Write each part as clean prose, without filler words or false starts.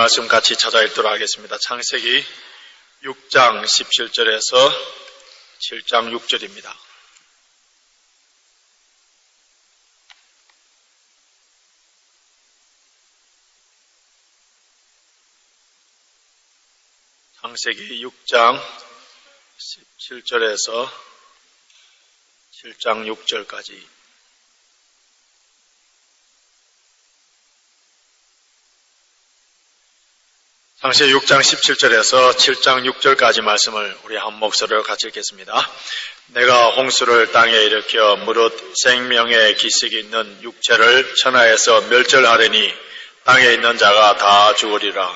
말씀 같이 찾아 읽도록 하겠습니다. 창세기 6장 17절에서 7장 6절입니다. 창세기 6장 17절에서 7장 6절까지. 창세기 6장 17절에서 7장 6절까지 말씀을 우리 한 목소리로 같이 읽겠습니다. 내가 홍수를 땅에 일으켜 무릇 생명의 기색이 있는 육체를 천하에서 멸절하려니 땅에 있는 자가 다 죽으리라.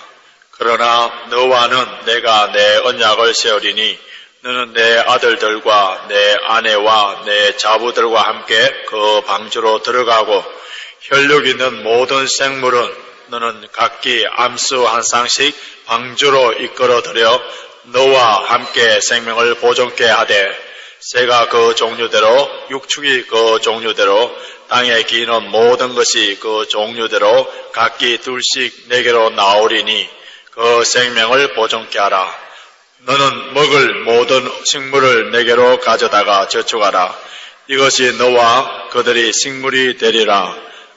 그러나 너와는 내가 내 언약을 세우리니 너는 내 아들들과 내 아내와 내 자부들과 함께 그 방주로 들어가고 혈육 있는 모든 생물은 너는 각기 암수 한 쌍씩 방주로 이끌어들여 너와 함께 생명을 보존케 하되 새가 그 종류대로 육축이 그 종류대로 땅에 기는 모든 것이 그 종류대로 각기 둘씩 내게로 나오리니 그 생명을 보존케 하라. 너는 먹을 모든 식물을 내게로 가져다가 저축하라. 이것이 너와 그들이 식물이 되리라.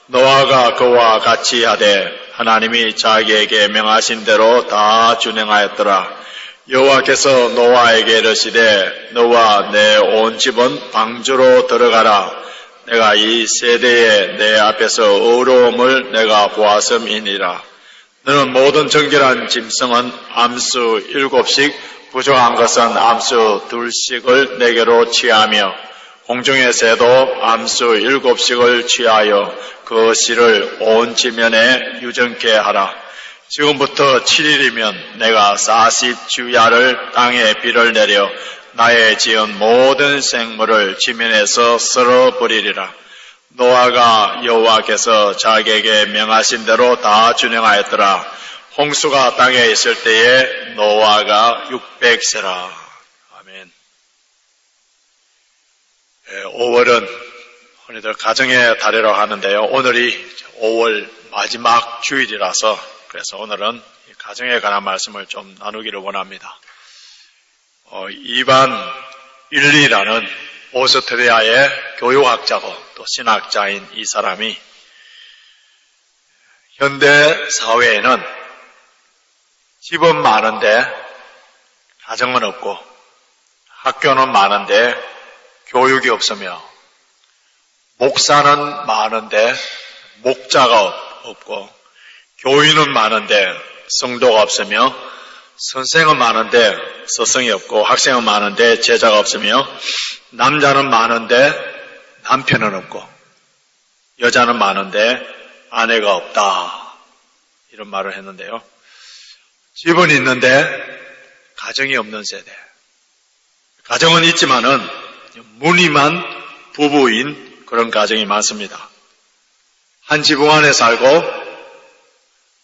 노아가 그와 같이 하되 하나님이 자기에게 명하신 대로 다 준행하였더라. 여호와께서 노아에게 이르시되 너와 내 온 집은 방주로 들어가라. 내가 이 세대에 내 앞에서 의로움을 내가 보았음이니라. 너는 모든 정결한 짐승은 암수 7씩 부정한 것은 암수 2씩을 내게로 취하며 공중의 새도 암수 7씩을 취하여 그 씨를 온 지면에 유정케 하라. 지금부터 7일이면 내가 40주야를 땅에 비를 내려 나의 지은 모든 생물을 지면에서 쓸어버리리라. 노아가 여호와께서 자기에게 명하신 대로 다 준행하였더라. 홍수가 땅에 있을 때에 노아가 600세라. 아멘. 5월은 흔히들 가정의 달이라고 하는데요. 오늘이 5월 마지막 주일이라서 그래서 오늘은 가정에 관한 말씀을 좀 나누기를 원합니다. 이반 일리라는 오스트리아의 교육학자고 또 신학자인 이 사람이 현대 사회에는 집은 많은데 가정은 없고 학교는 많은데 교육이 없으며 목사는 많은데 목자가 없고 교인은 많은데 성도가 없으며 선생은 많은데 스승이 없고 학생은 많은데 제자가 없으며 남자는 많은데 남편은 없고 여자는 많은데 아내가 없다. 이런 말을 했는데요. 집은 있는데 가정이 없는 세대. 가정은 있지만은 무늬만 부부인 그런 가정이 많습니다. 한 지붕 안에 살고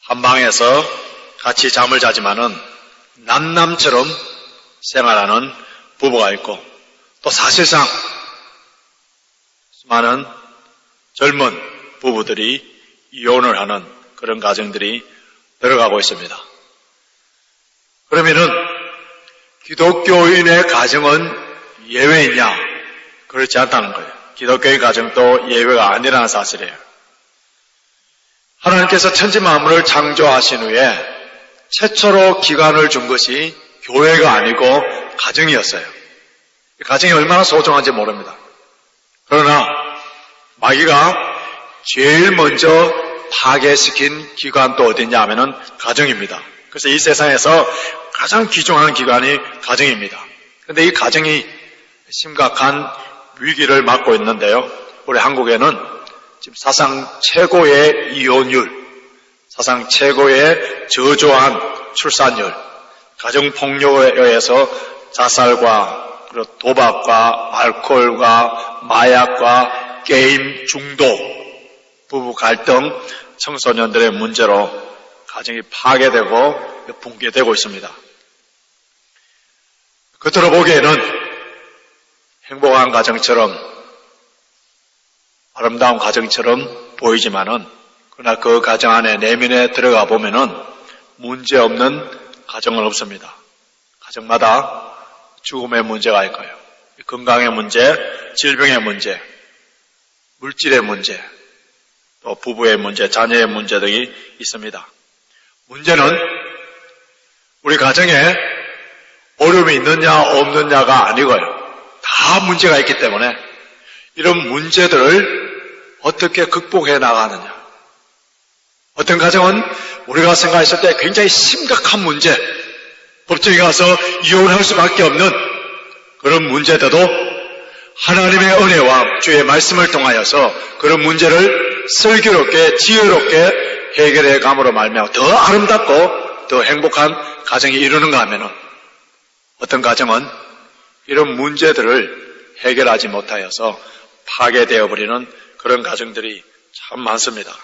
한 방에서 같이 잠을 자지만은 남남처럼 생활하는 부부가 있고 또 사실상 수많은 젊은 부부들이 이혼을 하는 그런 가정들이 들어가고 있습니다. 그러면은 기독교인의 가정은 예외이냐? 그렇지 않다는 거예요. 기독교의 가정도 예외가 아니라는 사실이에요. 하나님께서 천지 만물을 창조하신 후에 최초로 기관을 준 것이 교회가 아니고 가정이었어요. 가정이 얼마나 소중한지 모릅니다. 그러나 마귀가 제일 먼저 파괴시킨 기관도 어디냐 하면은 가정입니다. 그래서 이 세상에서 가장 귀중한 기관이 가정입니다. 그런데 이 가정이 심각한 위기를 맞고 있는데요. 우리 한국에는 지금 사상 최고의 이혼율, 사상 최고의 저조한 출산율, 가정폭력에 의해서 자살과 그리고 도박과 알코올과 마약과 게임 중독, 부부 갈등, 청소년들의 문제로 가정이 파괴되고 붕괴되고 있습니다. 겉으로 보기에는 행복한 가정처럼 아름다운 가정처럼 보이지만은 그러나 그 가정 안에 내면에 들어가 보면은 문제 없는 가정은 없습니다. 가정마다 죽음의 문제가 있고요. 건강의 문제, 질병의 문제, 물질의 문제, 또 부부의 문제, 자녀의 문제 등이 있습니다. 문제는 우리 가정에 어려움이 있느냐 없느냐가 아니고요. 다 문제가 있기 때문에 이런 문제들을 어떻게 극복해 나가느냐. 어떤 가정은 우리가 생각했을 때 굉장히 심각한 문제, 법정에 가서 이혼할 수밖에 없는 그런 문제들도 하나님의 은혜와 주의 말씀을 통하여서 그런 문제를 슬기롭게 지혜롭게 해결해 감으로 말미암아 더 아름답고 더 행복한 가정이 이루는가 하면은 어떤 가정은 이런 문제들을 해결하지 못하여서 파괴되어 버리는 그런 가정들이 참 많습니다.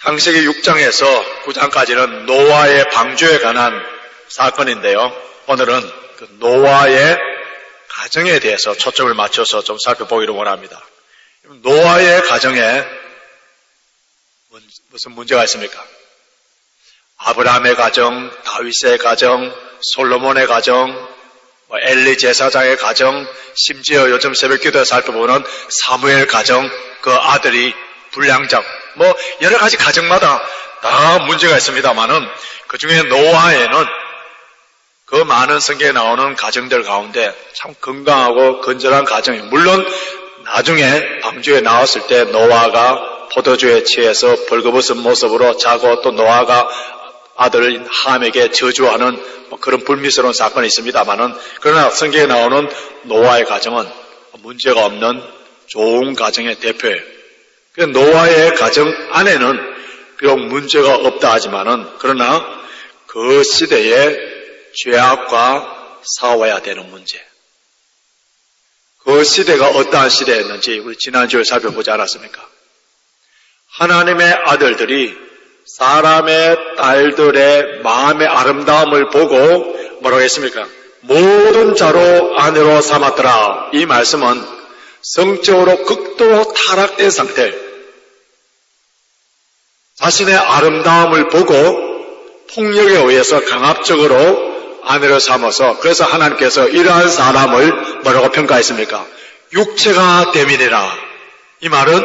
창세기 6장에서 9장까지는 노아의 방주에 관한 사건인데요. 오늘은 그 노아의 가정에 대해서 초점을 맞춰서 좀 살펴보기를 원합니다. 노아의 가정에 무슨 문제가 있습니까? 아브라함의 가정, 다윗의 가정, 솔로몬의 가정, 엘리 제사장의 가정, 심지어 요즘 새벽기도에 살펴보는 사무엘 가정, 그 아들이 불량자, 여러 가지 가정마다 다 문제가 있습니다만은 그 중에 노아에는 그 많은 성경에 나오는 가정들 가운데 참 건강하고 건전한 가정이, 물론 나중에 방주에 나왔을 때 노아가 포도주에 취해서 벌거벗은 모습으로 자고 또 노아가 아들 함에게 저주하는 그런 불미스러운 사건이 있습니다만은, 그러나 성경에 나오는 노아의 가정은 문제가 없는 좋은 가정의 대표예요. 노아의 가정 안에는 비록 문제가 없다 하지만은, 그러나 그 시대에 죄악과 싸워야 되는 문제, 그 시대가 어떠한 시대였는지 우리 지난주에 살펴보지 않았습니까? 하나님의 아들들이 사람의 딸들의 마음의 아름다움을 보고 뭐라고 했습니까? 모든 자로 아내로 삼았더라. 이 말씀은 성적으로 극도로 타락된 상태, 자신의 아름다움을 보고 폭력에 의해서 강압적으로 아내로 삼아서, 그래서 하나님께서 이러한 사람을 뭐라고 평가했습니까? 육체가 됨이니라. 이 말은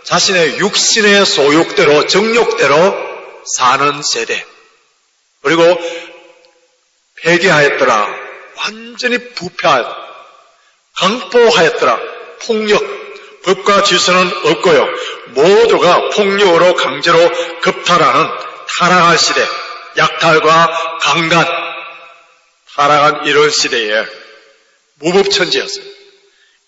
자신의 육신의 소욕대로, 정욕대로 사는 세대, 그리고 폐기하였더라. 완전히 부패하였더라. 강포하였더라. 폭력, 법과 질서는 없고요. 모두가 폭력으로 강제로 급탈하는 타락한 시대, 약탈과 강간, 타락한 이런 시대에 무법천지였어요.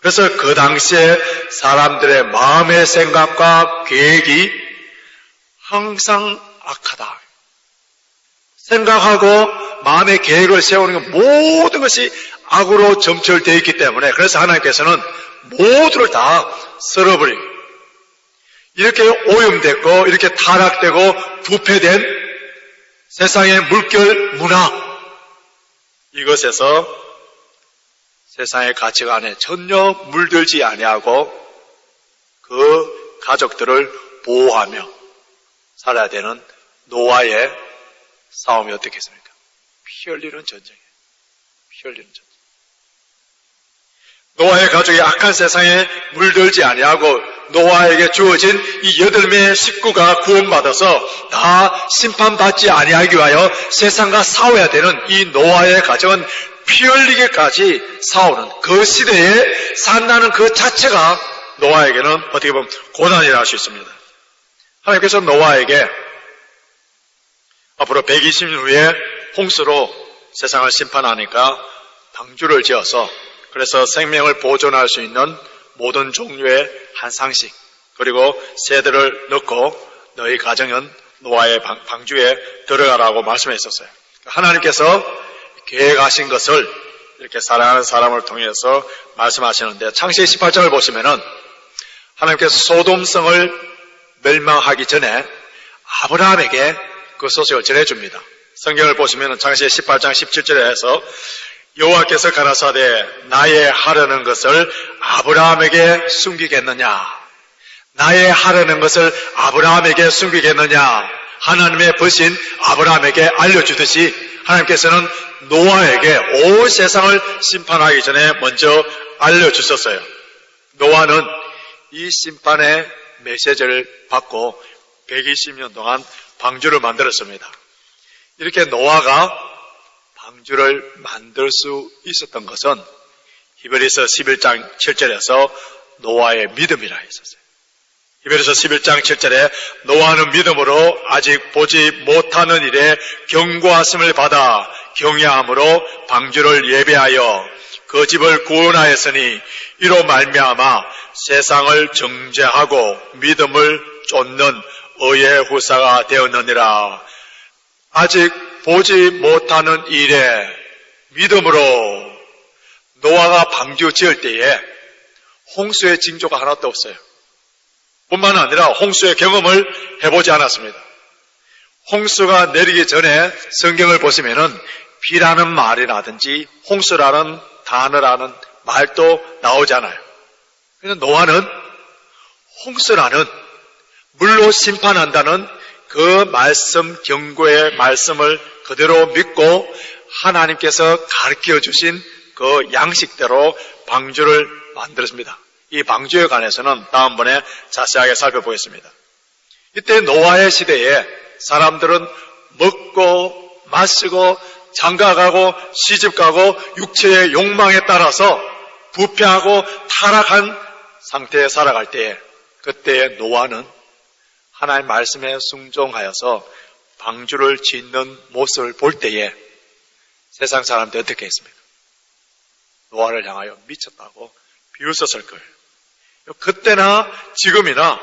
그래서 그 당시에 사람들의 마음의 생각과 계획이 항상 악하다. 생각하고 마음의 계획을 세우는 모든 것이 악으로 점철되어 있기 때문에, 그래서 하나님께서는 모두를 다 썰어버리고, 이렇게 오염됐고 이렇게 타락되고 부패된 세상의 물결 문화, 이것에서 세상의 가치관에 전혀 물들지 아니하고 그 가족들을 보호하며 살아야 되는 노아의 싸움이 어떻겠습니까? 피 흘리는 전쟁이에요. 피 흘리는 전쟁. 노아의 가족이 악한 세상에 물들지 아니하고 노아에게 주어진 이 8명의 식구가 구원받아서 다 심판받지 아니하기 위하여 세상과 싸워야 되는 이 노아의 가정은 피 흘리기까지 싸우는 그 시대에 산다는 그 자체가 노아에게는 어떻게 보면 고난이라 할 수 있습니다. 하나님께서 노아에게 앞으로 120년 후에 홍수로 세상을 심판하니까 방주를 지어서, 그래서 생명을 보존할 수 있는 모든 종류의 한 상식, 그리고 새들을 넣고 너희 가정은 노아의 방주에 들어가라고 말씀했었어요. 하나님께서 계획하신 것을 이렇게 사랑하는 사람을 통해서 말씀하시는데, 창세기 18장을 보시면은 하나님께서 소돔성을 멸망하기 전에 아브라함에게 그 소식을 전해줍니다. 성경을 보시면은 창세기 18장 17절에 해서 여호와께서 가라사대 나의 하려는 것을 아브라함에게 숨기겠느냐, 나의 하려는 것을 아브라함에게 숨기겠느냐, 하나님의 벗인 아브라함에게 알려주듯이 하나님께서는 노아에게 온 세상을 심판하기 전에 먼저 알려주셨어요. 노아는 이 심판의 메시지를 받고 120년 동안 방주를 만들었습니다. 이렇게 노아가 방주를 만들 수 있었던 것은 히브리서 11장 7절에서 노아의 믿음이라 했었어요. 히브리서 11장 7절에 노아는 믿음으로 아직 보지 못하는 일에 경고하심을 받아 경외함으로 방주를 예배하여 그 집을 구원하였으니 이로 말미암아 세상을 정죄하고 믿음을 쫓는 의의 후사가 되었느니라. 아직 보지 못하는 일에 믿음으로 노아가 방주 지을 때에 홍수의 징조가 하나도 없어요. 뿐만 아니라 홍수의 경험을 해보지 않았습니다. 홍수가 내리기 전에 성경을 보시면은 비라는 말이라든지 홍수라는 단어라는 말도 나오지 않아요. 그래서 노아는 홍수라는 물로 심판한다는 그 말씀, 경고의 말씀을 그대로 믿고 하나님께서 가르쳐 주신 그 양식대로 방주를 만들었습니다. 이 방주에 관해서는 다음번에 자세하게 살펴보겠습니다. 이때 노아의 시대에 사람들은 먹고 마시고 장가가고 시집가고 육체의 욕망에 따라서 부패하고 타락한 상태에 살아갈 때에 그때 노아는 하나님의 말씀에 순종하여서 방주를 짓는 모습을 볼 때에 세상 사람들이 어떻게 했습니까? 노아를 향하여 미쳤다고 비웃었을 거예요. 그때나 지금이나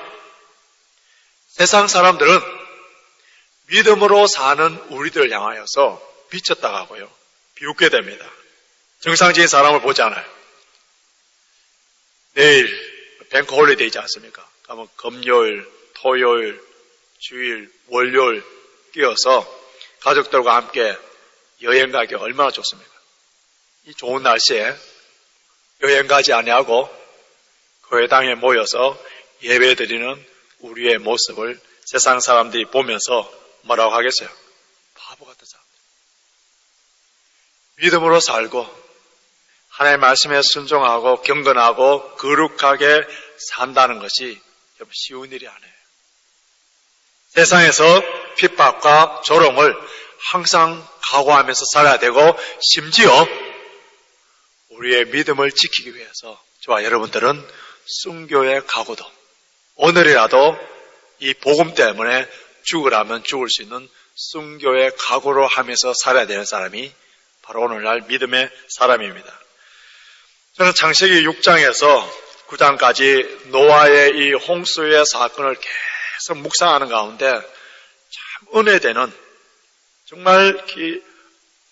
세상 사람들은 믿음으로 사는 우리들을 향하여서 미쳤다고 하고요. 비웃게 됩니다. 정상적인 사람을 보지 않아요. 내일 뱅크 홀리데이지 않습니까? 그러면 금요일, 토요일, 주일, 월요일 끼어서 가족들과 함께 여행 가기 얼마나 좋습니까? 이 좋은 날씨에 여행 가지 아니하고 교회당에 모여서 예배드리는 우리의 모습을 세상 사람들이 보면서 뭐라고 하겠어요? 바보 같은 사람. 믿음으로 살고 하나님의 말씀에 순종하고 경건하고 거룩하게 산다는 것이 쉬운 일이 아니에요. 세상에서 핍박과 조롱을 항상 각오하면서 살아야 되고 심지어 우리의 믿음을 지키기 위해서 저와 여러분들은 순교의 각오도 오늘이라도 이 복음 때문에 죽으라면 죽을 수 있는 순교의 각오로 하면서 살아야 되는 사람이 바로 오늘날 믿음의 사람입니다. 저는 창세기 6장에서 9장까지 노아의 이 홍수의 사건을 계속 묵상하는 가운데 참 은혜되는 정말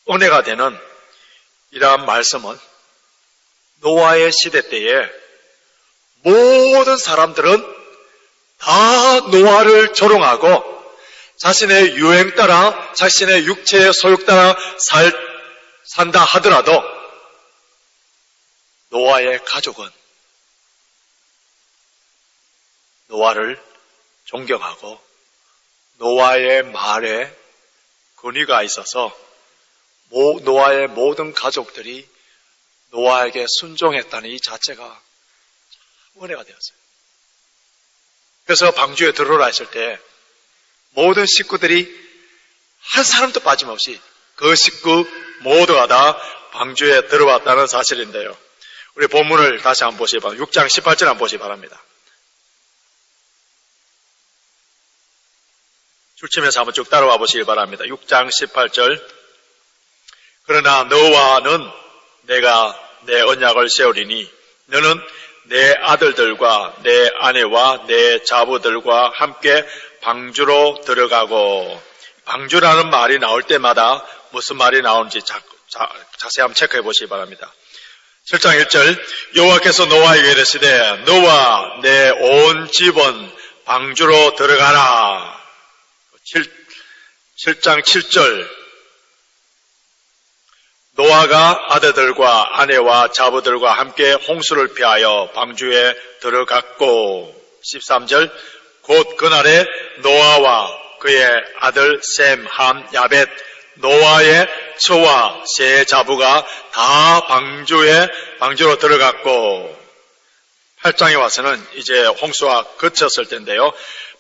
은혜가 되는 이러한 말씀은 노아의 시대 때에 모든 사람들은 다 노아를 조롱하고 자신의 유행 따라 자신의 육체의 소욕 따라 산다 하더라도 노아의 가족은 노아를 존경하고 노아의 말에 권위가 있어서 노아의 모든 가족들이 노아에게 순종했다는 이 자체가 은혜가 되었어요. 그래서 방주에 들어오라 했을 때 모든 식구들이 한 사람도 빠짐없이 그 식구 모두가 다 방주에 들어왔다는 사실인데요. 우리 본문을 다시 한번 보시기 바랍니다. 6장 18절 한번 보시기 바랍니다. 줄치면서 한번 쭉 따라와 보시기 바랍니다. 6장 18절. 그러나 너와는 내가 내 언약을 세우리니 너는 내 아들들과 내 아내와 내 자부들과 함께 방주로 들어가고, 방주라는 말이 나올 때마다 무슨 말이 나오는지 자세히 한번 체크해 보시기 바랍니다. 7장 1절. 여호와께서 노아에게 이르시되 너와 내 온 집은 방주로 들어가라. 7장 7절. 노아가 아들들과 아내와 자부들과 함께 홍수를 피하여 방주에 들어갔고, 13절. 곧 그날에 노아와 그의 아들 셈, 함, 야벳, 노아의 처와 세 자부가 다 방주로 들어갔고 8장에 와서는 이제 홍수가 그쳤을 텐데요.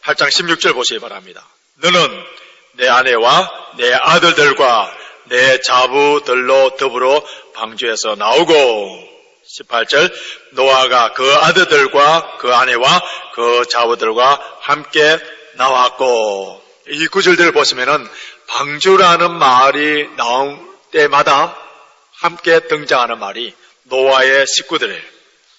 8장 16절 보시기 바랍니다. 너는 내 아내와 내 아들들과 내 자부들로 더불어 방주에서 나오고 18절 노아가 그 아들들과 그 아내와 그 자부들과 함께 나왔고 이 구절들을 보시면은 방주라는 말이 나올 때마다 함께 등장하는 말이 노아의 식구들이에요.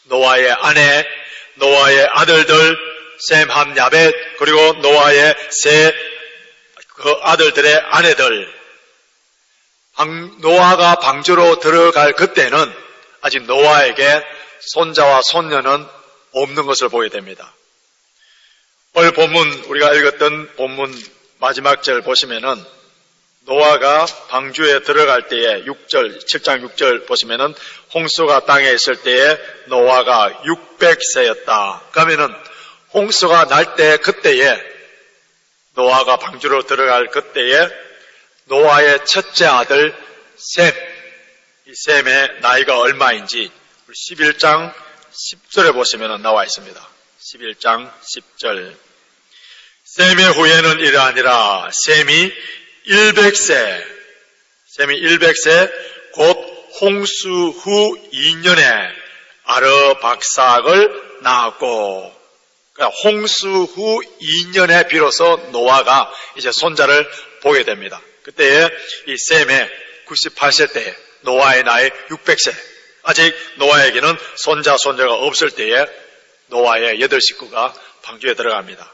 노아의 아내, 노아의 아들들, 셈, 함, 야벳, 그리고 노아의 그 아들들의 아내들. 노아가 방주로 들어갈 그때는 아직 노아에게 손자와 손녀는 없는 것을 보게 됩니다. 오늘 본문, 우리가 읽었던 본문 마지막 절 보시면은 노아가 방주에 들어갈 때에 7장 6절 보시면은 홍수가 땅에 있을 때에 노아가 600세였다. 그러면은 홍수가 날 때 그때에 노아가 방주로 들어갈 그때에 노아의 첫째 아들 셈, 이 셈의 나이가 얼마인지 11장 10절에 보시면 나와 있습니다. 11장 10절 셈의 후에는 이러하니라. 셈이 100세 곧 홍수 후 2년에 아르박삭을 낳았고 그러니까 홍수 후 2년에 비로소 노아가 이제 손자를 보게 됩니다. 그때에 이 셈의 98세 때 노아의 나이 600세 아직 노아에게는 손자 손녀가 없을 때에 노아의 8식구가 방주에 들어갑니다.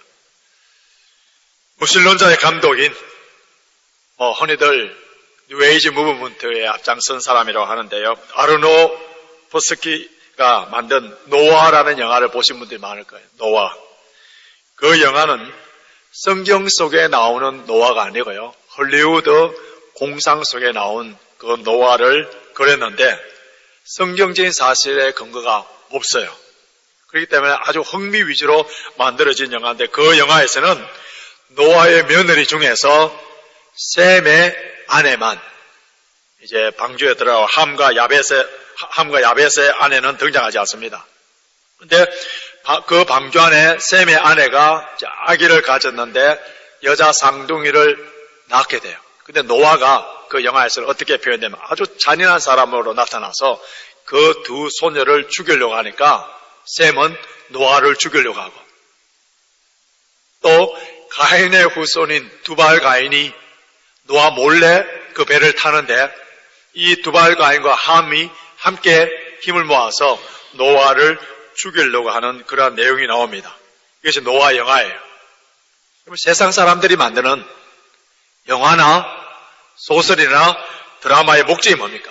무신론자의 감독인 흔히들 뉴에이지 무브먼트에 앞장선 사람이라고 하는데요. 아르노프스키가 만든 노아라는 영화를 보신 분들이 많을 거예요. 노아. 그 영화는 성경 속에 나오는 노아가 아니고요. 헐리우드 공상 속에 나온 그 노아를 그렸는데 성경적인 사실의 근거가 없어요. 그렇기 때문에 아주 흥미 위주로 만들어진 영화인데 그 영화에서는 노아의 며느리 중에서 셈의 아내만 이제 방주에 들어가고 함과 야벳의 아내는 등장하지 않습니다. 그런데 그 방주 안에 셈의 아내가 아기를 가졌는데 여자 쌍둥이를 낳게 돼요. 근데 노아가 그 영화에서는 어떻게 표현되면 아주 잔인한 사람으로 나타나서 그 두 소녀를 죽이려고 하니까 셈은 노아를 죽이려고 하고 또 가인의 후손인 두발 가인이 노아 몰래 그 배를 타는데 이 두발 가인과 함이 함께 힘을 모아서 노아를 죽이려고 하는 그러한 내용이 나옵니다. 이것이 노아 영화예요. 그럼 세상 사람들이 만드는 영화나 소설이나 드라마의 목적이 뭡니까?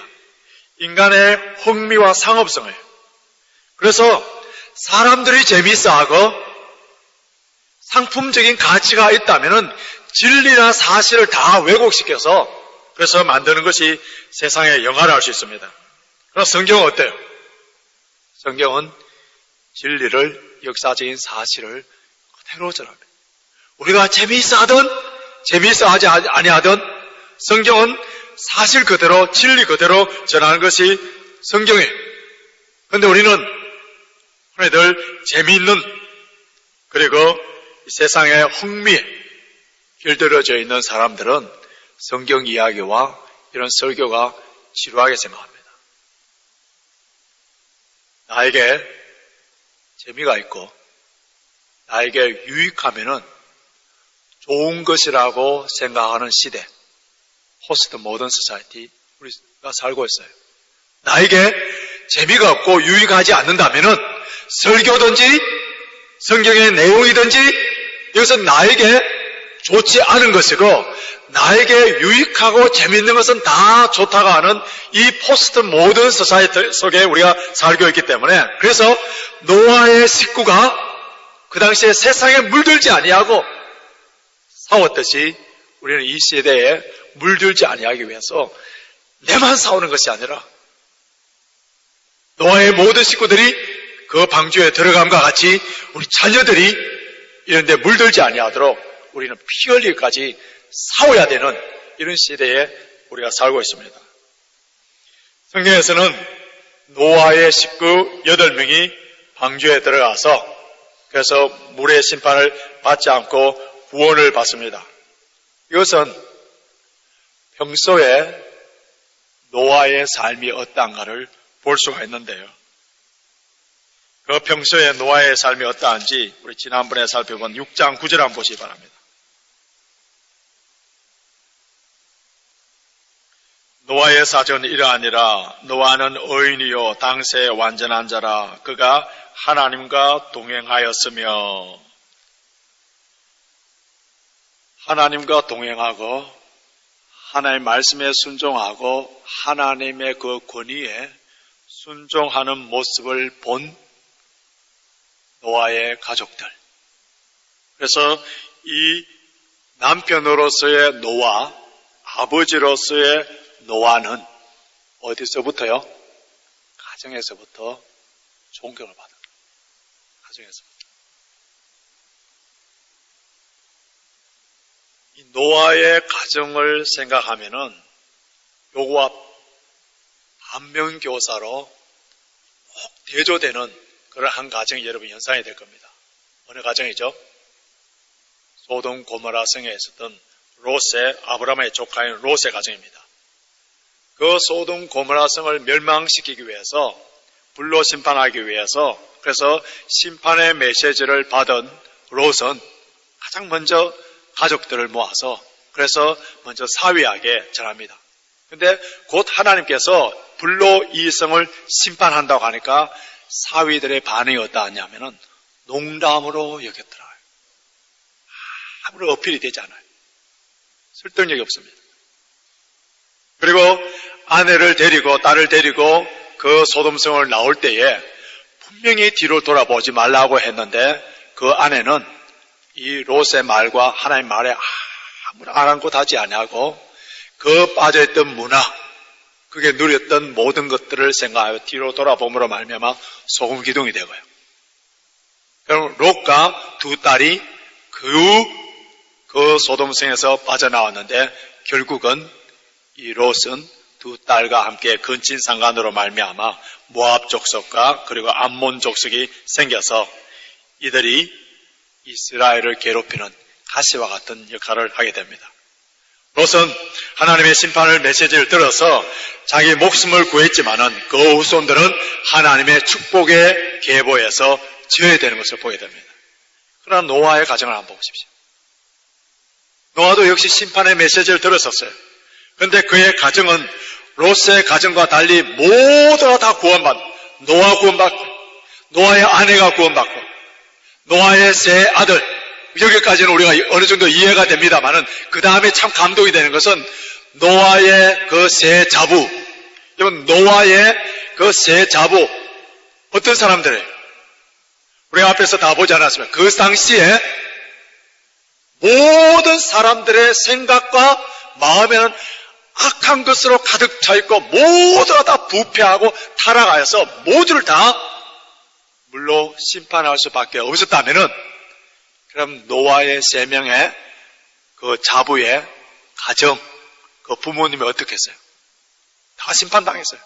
인간의 흥미와 상업성을. 그래서 사람들이 재미있어하고 상품적인 가치가 있다면은 진리나 사실을 다 왜곡시켜서 그래서 만드는 것이 세상의 영화를 할 수 있습니다. 그럼 성경은 어때요? 성경은 진리를 역사적인 사실을 그대로 전합니다. 우리가 재미있어하든 재미있어하지 아니하든 성경은 사실 그대로 진리 그대로 전하는 것이 성경이에요. 그런데 우리는 늘 재미있는 그리고 세상의 흥미에 길들여져 있는 사람들은 성경 이야기와 이런 설교가 지루하게 생각합니다. 나에게 재미가 있고 나에게 유익하면은 좋은 것이라고 생각하는 시대, 포스트 모던 소사이티 우리가 살고 있어요. 나에게 재미가 없고 유익하지 않는다면은 설교든지 성경의 내용이든지 이것은 나에게 좋지 않은 것이고 나에게 유익하고 재미있는 것은 다 좋다고 하는 이 포스트 모던 소사이티 속에 우리가 살고 있기 때문에 그래서 노아의 식구가 그 당시에 세상에 물들지 아니하고 싸웠듯이 우리는 이 시대에 물들지 아니하기 위해서 내만 싸우는 것이 아니라 노아의 모든 식구들이 그 방주에 들어감과 같이 우리 자녀들이 이런 데 물들지 아니하도록 우리는 피 흘리기까지 싸워야 되는 이런 시대에 우리가 살고 있습니다. 성경에서는 노아의 식구 8명이 방주에 들어가서 그래서 물의 심판을 받지 않고 구원을 받습니다. 이것은 평소에 노아의 삶이 어떠한가를 볼 수가 있는데요. 그 평소에 노아의 삶이 어떠한지 우리 지난번에 살펴본 6장 9절 한번 보시기 바랍니다. 노아의 사정은 이러하니라. 노아는 의인이요 당세에 완전한 자라. 그가 하나님과 동행하였으며, 하나님과 동행하고 하나님의 말씀에 순종하고 하나님의 그 권위에 순종하는 모습을 본 노아의 가족들. 그래서 이 남편으로서의 노아, 아버지로서의 노아는 어디서부터요? 가정에서부터 존경을 받아요. 가정에서부터. 이 노아의 가정을 생각하면은 요거와 반면교사로 꼭 대조되는 그런 한 가정이 여러분 연상이 될 겁니다. 어느 가정이죠? 소돔 고모라 성에 있었던 롯의, 아브라함의 조카인 롯의 가정입니다. 그 소돔 고모라 성을 멸망시키기 위해서, 불로 심판하기 위해서, 그래서 심판의 메시지를 받은 롯은 가장 먼저 가족들을 모아서 그래서 먼저 사위에게 전합니다. 근데 곧 하나님께서 불로 이 성을 심판한다고 하니까 사위들의 반응이 어떠하냐면은 농담으로 여겼더라고요. 아무런 어필이 되지 않아요. 설득력이 없습니다. 그리고 아내를 데리고 딸을 데리고 그 소돔성을 나올 때에 분명히 뒤로 돌아보지 말라고 했는데 그 아내는 이 롯의 말과 하나님의 말에 아무런 아랑곳하지 아니하고 그 빠져있던 문화, 그게 누렸던 모든 것들을 생각하여 뒤로 돌아봄으로 말미암아 소금 기둥이 되고요. 그럼 롯과 두 딸이 그 소돔성에서 빠져나왔는데 결국은 이 롯은 두 딸과 함께 근친상간으로 말미암아 모압 족속과 그리고 암몬 족속이 생겨서 이들이 이스라엘을 괴롭히는 가시와 같은 역할을 하게 됩니다. 롯은 하나님의 심판을 메시지를 들어서 자기 목숨을 구했지만은 그 후손들은 하나님의 축복의 계보에서 지어야 되는 것을 보게 됩니다. 그러나 노아의 가정을 한번 보십시오. 노아도 역시 심판의 메시지를 들었었어요. 그런데 그의 가정은 롯의 가정과 달리 모두가 다 구원받고, 노아 구원받고, 노아의 아내가 구원받고, 노아의 세 아들, 여기까지는 우리가 어느 정도 이해가 됩니다만은 그 다음에 참 감동이 되는 것은 노아의 그 세 자부, 여러분 노아의 그 세 자부 어떤 사람들이에요? 우리가 앞에서 다 보지 않았습니까? 그 당시에 모든 사람들의 생각과 마음에는 악한 것으로 가득 차 있고 모두가 다 부패하고 타락하여서 모두를 다 물로 심판할 수밖에 없었다면은 그럼 노아의 3명의 그 자부의 가정, 그 부모님이 어떻게 했어요? 다 심판당했어요.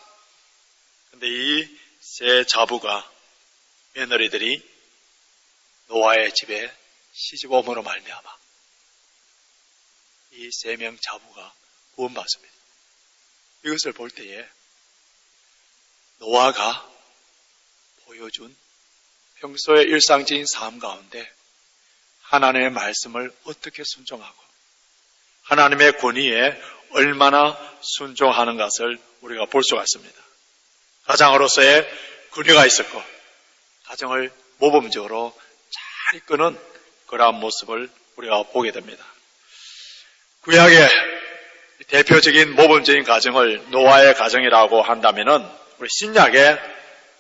근데 이 세 자부가, 며느리들이 노아의 집에 시집옴으로 말미암아 이 3명 자부가 구원받습니다. 이것을 볼 때에 노아가 보여준 평소의 일상적인 삶 가운데 하나님의 말씀을 어떻게 순종하고 하나님의 권위에 얼마나 순종하는 것을 우리가 볼 수가 있습니다. 가장으로서의 권위가 있었고 가정을 모범적으로 잘 이끄는 그러한 모습을 우리가 보게 됩니다. 구약의 대표적인 모범적인 가정을 노아의 가정이라고 한다면은 우리 신약의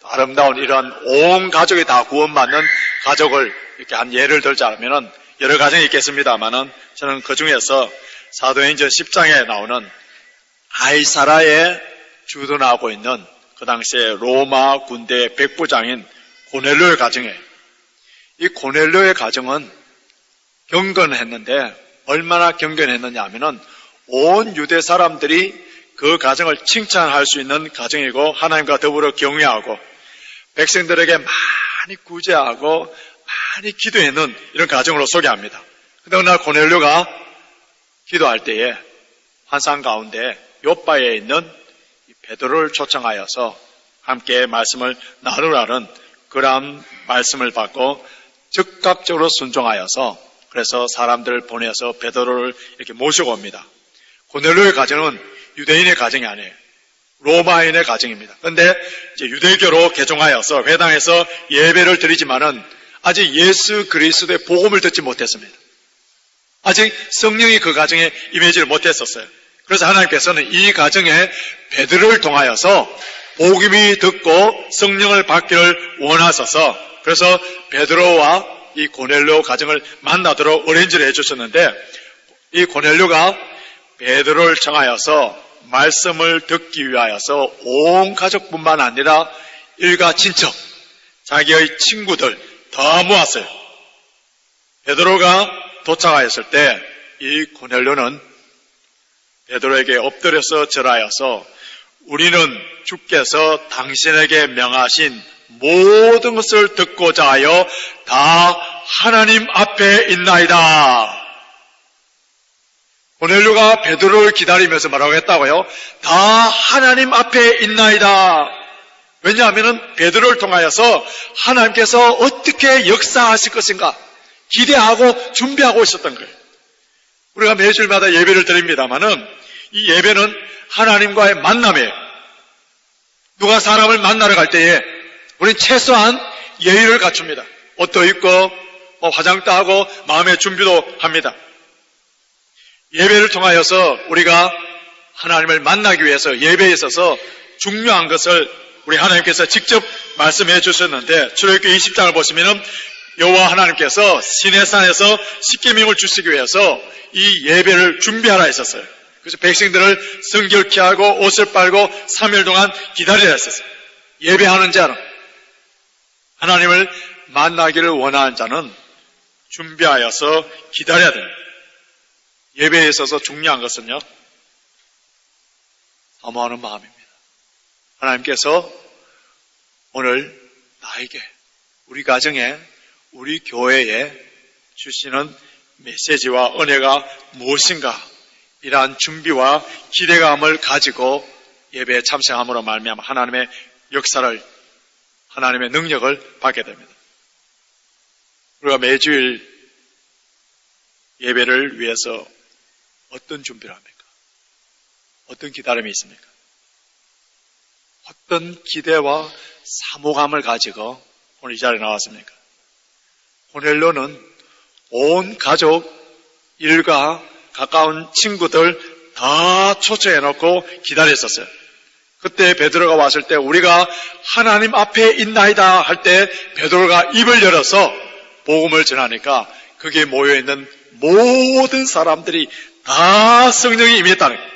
아름다운 이런 온 가족이 다 구원받는 가족을 이렇게 한 예를 들자면은 여러 가정이 있겠습니다만은 저는 그 중에서 사도행전 10장에 나오는 가이사라에 주둔하고 있는 그 당시에 로마 군대의 백부장인 고넬료의 가정이에요. 이 고넬료의 가정은 경건했는데 얼마나 경건했느냐 하면은 온 유대 사람들이 그 가정을 칭찬할 수 있는 가정이고 하나님과 더불어 경외하고 백성들에게 많이 구제하고 많이 기도했는 이런 가정으로 소개합니다. 그런데 어느 날 고넬료가 기도할 때에 환상 가운데 요바에 있는 베드로를 초청하여서 함께 말씀을 나누라는 그러한 말씀을 받고 즉각적으로 순종하여서 그래서 사람들을 보내서 베드로를 이렇게 모시고 옵니다. 고넬료의 가정은 유대인의 가정이 아니에요. 로마인의 가정입니다. 그런데 이제 유대교로 개종하여서 회당에서 예배를 드리지만은 아직 예수 그리스도의 복음을 듣지 못했습니다. 아직 성령이 그 가정에 임하지를 못했었어요. 그래서 하나님께서는 이 가정에 베드로를 통하여서 복음이 듣고 성령을 받기를 원하셔서 그래서 베드로와 이 고넬료 가정을 만나도록 어레인지를 해주셨는데 이 고넬료가 베드로를 청하여서 말씀을 듣기 위하여서 온 가족뿐만 아니라 일가 친척, 자기의 친구들 다 모았어요. 베드로가 도착하였을 때 이 고넬료는 베드로에게 엎드려서 절하여서 우리는 주께서 당신에게 명하신 모든 것을 듣고자 하여 다 하나님 앞에 있나이다. 고넬료가 베드로를 기다리면서 뭐라고 했다고요? 다 하나님 앞에 있나이다. 왜냐하면 베드로를 통하여서 하나님께서 어떻게 역사하실 것인가 기대하고 준비하고 있었던 거예요. 우리가 매주일마다 예배를 드립니다마는 이 예배는 하나님과의 만남이에요. 누가 사람을 만나러 갈 때에 우리는 최소한 예의를 갖춥니다. 옷도 입고 화장도 하고 마음의 준비도 합니다. 예배를 통하여서 우리가 하나님을 만나기 위해서 예배에 있어서 중요한 것을 우리 하나님께서 직접 말씀해 주셨는데 출애굽기 20장을 보시면은 여호와 하나님께서 시내산에서 십계명을 주시기 위해서 이 예배를 준비하라 했었어요. 그래서 백성들을 성결케 하고 옷을 빨고 3일 동안 기다리라 했었어요. 예배하는 자는 하나님을 만나기를 원하는 자는 준비하여서 기다려야 됩니다. 예배에 있어서 중요한 것은요, 사모하는 마음입니다. 하나님께서 오늘 나에게, 우리 가정에, 우리 교회에 주시는 메시지와 은혜가 무엇인가, 이러한 준비와 기대감을 가지고 예배에 참석함으로 말미암아 하나님의 역사를, 하나님의 능력을 받게 됩니다. 우리가 매주일 예배를 위해서 어떤 준비를 합니까? 어떤 기다림이 있습니까? 어떤 기대와 사모감을 가지고 오늘 이 자리에 나왔습니까? 고넬료는 온 가족, 일가, 가까운 친구들 다 초청해놓고 기다렸었어요. 그때 베드로가 왔을 때 우리가 하나님 앞에 있나이다 할 때 베드로가 입을 열어서 복음을 전하니까 거기에 모여있는 모든 사람들이 다 성령이 임했다는 거예요.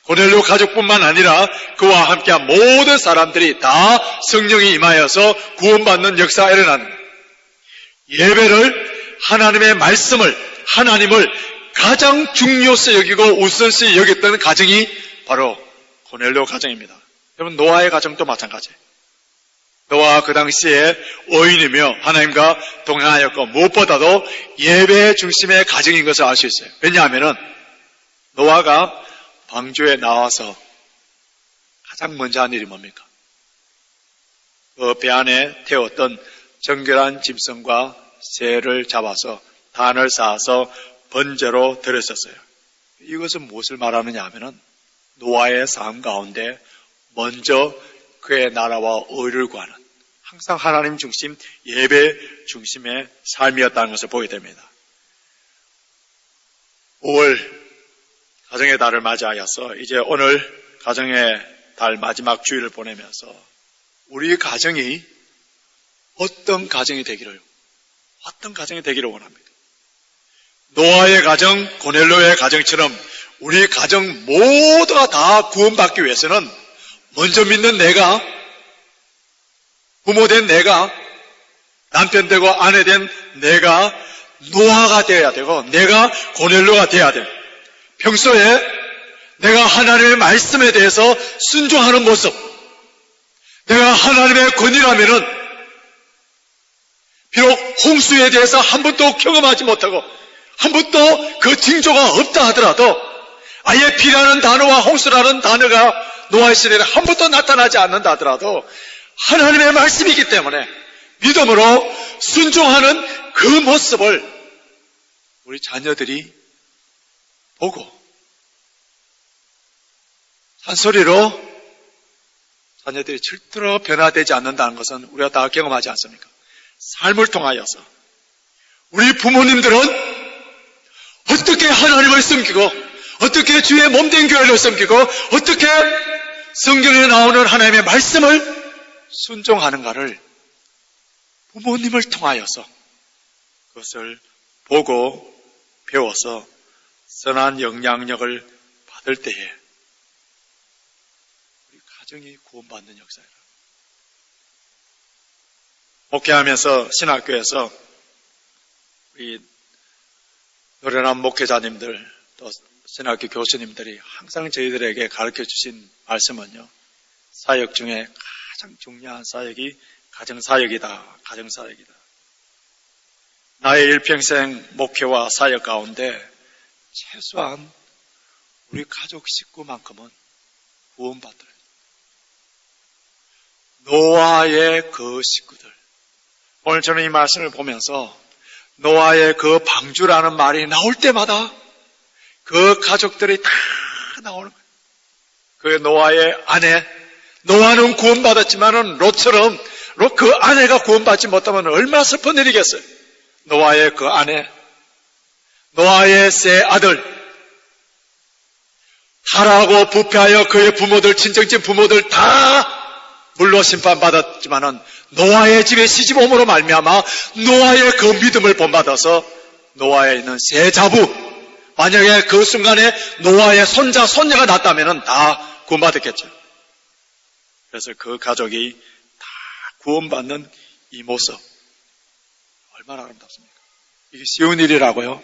고넬료 가족뿐만 아니라 그와 함께한 모든 사람들이 다 성령이 임하여서 구원받는 역사가 일어나는 거예요. 예배를, 하나님의 말씀을, 하나님을 가장 중요시 여기고 우선시 여겼던 가정이 바로 고넬료 가정입니다. 여러분, 노아의 가정도 마찬가지예요. 노아가 그 당시에 의인이며 하나님과 동행하였고 무엇보다도 예배 중심의 가정인 것을 알 수 있어요. 왜냐하면 노아가 방주에 나와서 가장 먼저 한 일이 뭡니까? 그 배 안에 태웠던 정결한 짐승과 새를 잡아서 단을 쌓아서 번제로 드렸었어요. 이것은 무엇을 말하느냐 하면은 노아의 삶 가운데 먼저 그의 나라와 의를 구하는 항상 하나님 중심, 예배 중심의 삶이었다는 것을 보게 됩니다. 5월 가정의 달을 맞이하여서 이제 오늘 가정의 달 마지막 주일을 보내면서 우리 가정이 어떤 가정이 되기를 원합니다. 노아의 가정, 고넬료의 가정처럼 우리 가정 모두가 다 구원받기 위해서는 먼저 믿는 내가, 부모 된 내가, 남편 되고 아내 된 내가 노아가 되어야 되고 내가 고넬료가 되어야 돼. 평소에 내가 하나님의 말씀에 대해서 순종하는 모습, 내가 하나님의 권위라면은 비록 홍수에 대해서 한 번도 경험하지 못하고 한 번도 그 징조가 없다 하더라도 아예 비라는 단어와 홍수라는 단어가 노아의 시대에 한 번도 나타나지 않는다 하더라도 하나님의 말씀이기 때문에 믿음으로 순종하는 그 모습을 우리 자녀들이 보고 잔소리로 자녀들이 절대로 변화되지 않는다는 것은 우리가 다 경험하지 않습니까? 삶을 통하여서 우리 부모님들은 어떻게 하나님을 섬기고 어떻게 주의 몸된 교회를 섬기고 어떻게 성경에 나오는 하나님의 말씀을 순종하는가를 부모님을 통하여서 그것을 보고 배워서 선한 영향력을 받을 때에 우리 가정이 구원받는 역사예요. 목회하면서 신학교에서 우리 노련한 목회자님들 또 신학교 교수님들이 항상 저희들에게 가르쳐 주신 말씀은요, 사역 중에 가장 중요한 사역이 가정사역이다. 가정사역이다. 나의 일평생 목회와 사역 가운데 최소한 우리 가족 식구만큼은 구원받더라. 노아의 그 식구들. 오늘 저는 이 말씀을 보면서 노아의 그 방주라는 말이 나올 때마다 그 가족들이 다 나오는 거예요. 그 노아의 아내, 노아는 구원받았지만은 롯처럼 그 아내가 구원받지 못하면 얼마나 슬픈 일이겠어요. 노아의 그 아내, 노아의 세 아들, 타락하고 부패하여 그의 부모들, 친정집 부모들 다 물로 심판받았지만은 노아의 집에 시집옴으로 말미암아 노아의 그 믿음을 본받아서 노아에 있는 세 자부, 만약에 그 순간에 노아의 손자, 손녀가 났다면은 다 구원받았겠죠. 그래서 그 가족이 다 구원받는 이 모습 얼마나 아름답습니까? 이게 쉬운 일이라고요?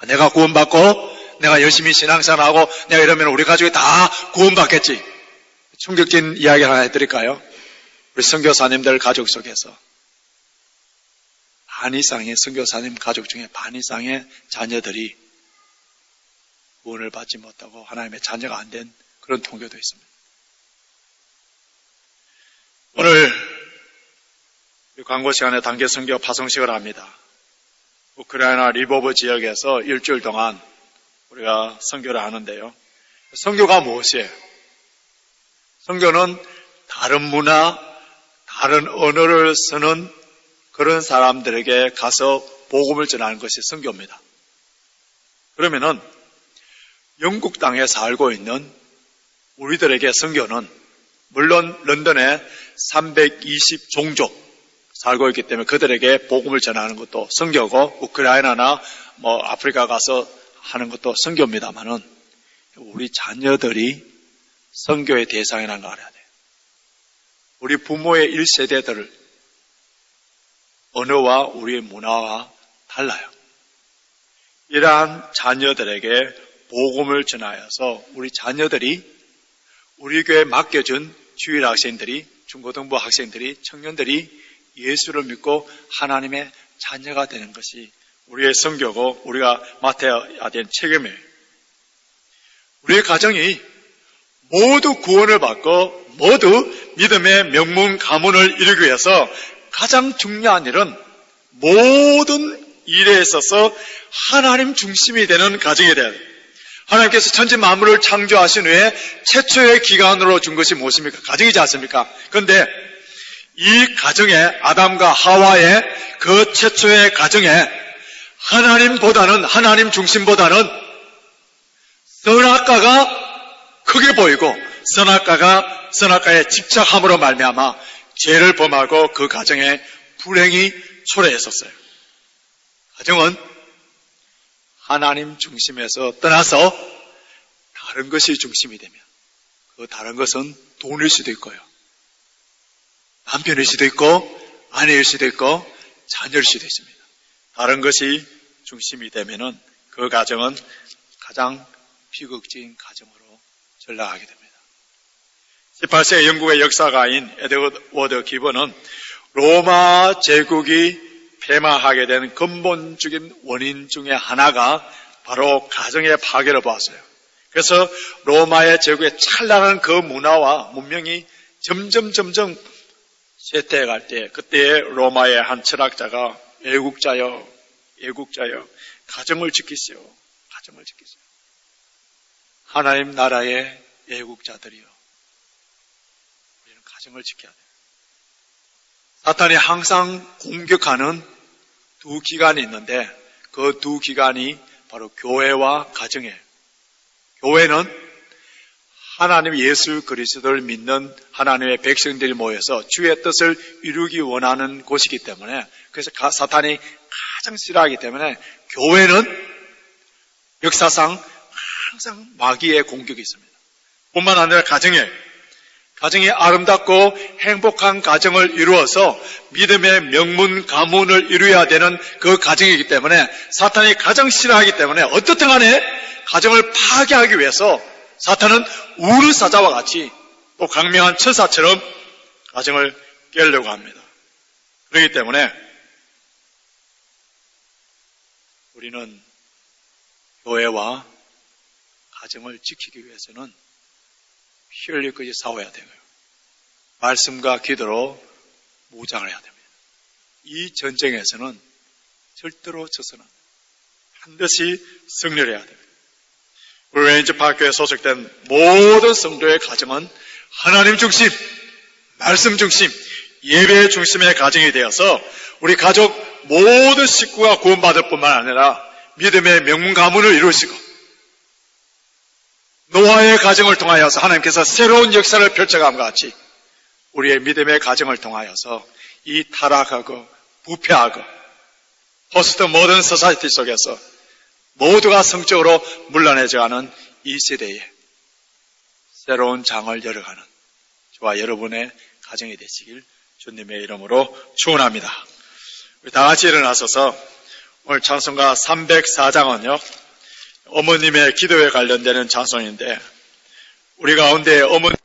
내가 구원받고 내가 열심히 신앙생활하고 내가 이러면 우리 가족이 다 구원받겠지. 충격적인 이야기 하나 해드릴까요? 우리 선교사님들 가족 속에서 반 이상의 선교사님 가족 중에 반 이상의 자녀들이 구원을 받지 못하고 하나님의 자녀가 안 된 그런 통계도 있습니다. 오늘 광고 시간에 단계 선교 파송식을 합니다. 우크라이나 리보브 지역에서 일주일 동안 우리가 선교를 하는데요. 선교가 무엇이에요? 선교는 다른 문화, 다른 언어를 쓰는 그런 사람들에게 가서 복음을 전하는 것이 선교입니다. 그러면은 영국 땅에 살고 있는 우리들에게 선교는 물론 런던에 320 종족 살고 있기 때문에 그들에게 복음을 전하는 것도 선교고 우크라이나나 아프리카 가서 하는 것도 선교입니다만은 우리 자녀들이 선교의 대상이라는 걸 알아야 돼요. 우리 부모의 1세대들을 언어와 우리의 문화와 달라요. 이러한 자녀들에게 복음을 전하여서 우리 자녀들이 우리 교회에 맡겨준 주일 학생들이, 중고등부 학생들이, 청년들이 예수를 믿고 하나님의 자녀가 되는 것이 우리의 선교고 우리가 맡아야 될 책임이에요. 우리의 가정이 모두 구원을 받고 모두 믿음의 명문 가문을 이루기 위해서 가장 중요한 일은 모든 일에 있어서 하나님 중심이 되는 가정이 돼야 돼요. 하나님께서 천지 만물을 창조하신 후에 최초의 기관으로 준 것이 무엇입니까? 가정이지 않습니까? 그런데 이 가정에 아담과 하와의 그 최초의 가정에 하나님 중심보다는 선악과가 크게 보이고 선악과에 집착함으로 말미암아 죄를 범하고 그 가정에 불행이 초래했었어요. 가정은 하나님 중심에서 떠나서 다른 것이 중심이 되면 그 다른 것은 돈일 수도 있고요. 남편일 수도 있고 아내일 수도 있고 자녀일 수도 있습니다. 다른 것이 중심이 되면은 그 가정은 가장 비극적인 가정으로 전락하게 됩니다. 18세기 영국의 역사가인 에드워드 기버는 로마 제국이 폐마하게 된 근본적인 원인 중에 하나가 바로 가정의 파괴를 보았어요. 그래서 로마의 제국의 찬란한 그 문화와 문명이 점점 쇠퇴해갈 때, 그때 로마의 한 철학자가 애국자여 가정을 지키세요. 가정을 지키세요. 하나님 나라의 애국자들이요, 우리는 가정을 지켜야 돼요. 사탄이 항상 공격하는 두 기관이 있는데 그 두 기관이 바로 교회와 가정이에요. 교회는 하나님 예수 그리스도를 믿는 하나님의 백성들이 모여서 주의 뜻을 이루기 원하는 곳이기 때문에, 그래서 사탄이 가장 싫어하기 때문에 교회는 역사상 항상 마귀의 공격이 있습니다. 뿐만 아니라 가정이 아름답고 행복한 가정을 이루어서 믿음의 명문 가문을 이루어야 되는 그 가정이기 때문에 사탄이 가장 싫어하기 때문에 어떻든 간에 가정을 파괴하기 위해서 사탄은 우르사자와 같이 또 강명한 천사처럼 가정을 깨려고 합니다. 그렇기 때문에 우리는 교회와 가정을 지키기 위해서는 피 흘릴 것이 싸워야 되고요. 말씀과 기도로 무장을 해야 됩니다. 이 전쟁에서는 절대로 져서는 안 됩니다. 반드시 승리를 해야 됩니다. 우리 웨인즈파크에 소속된 모든 성도의 가정은 하나님 중심, 말씀 중심, 예배 중심의 가정이 되어서 우리 가족 모든 식구가 구원받을 뿐만 아니라 믿음의 명문 가문을 이루시고 노아의 가정을 통하여서 하나님께서 새로운 역사를 펼쳐감과 같이 우리의 믿음의 가정을 통하여서 이 타락하고 부패하고 포스트 모던 소사이티 속에서 모두가 성적으로 물러내져가는 이 세대에 새로운 장을 열어가는 저와 여러분의 가정이 되시길 주님의 이름으로 축원합니다. 우리 다 같이 일어나서서 오늘 찬송가 304장은요 어머님의 기도에 관련되는 찬송인데, 우리 가운데 어머니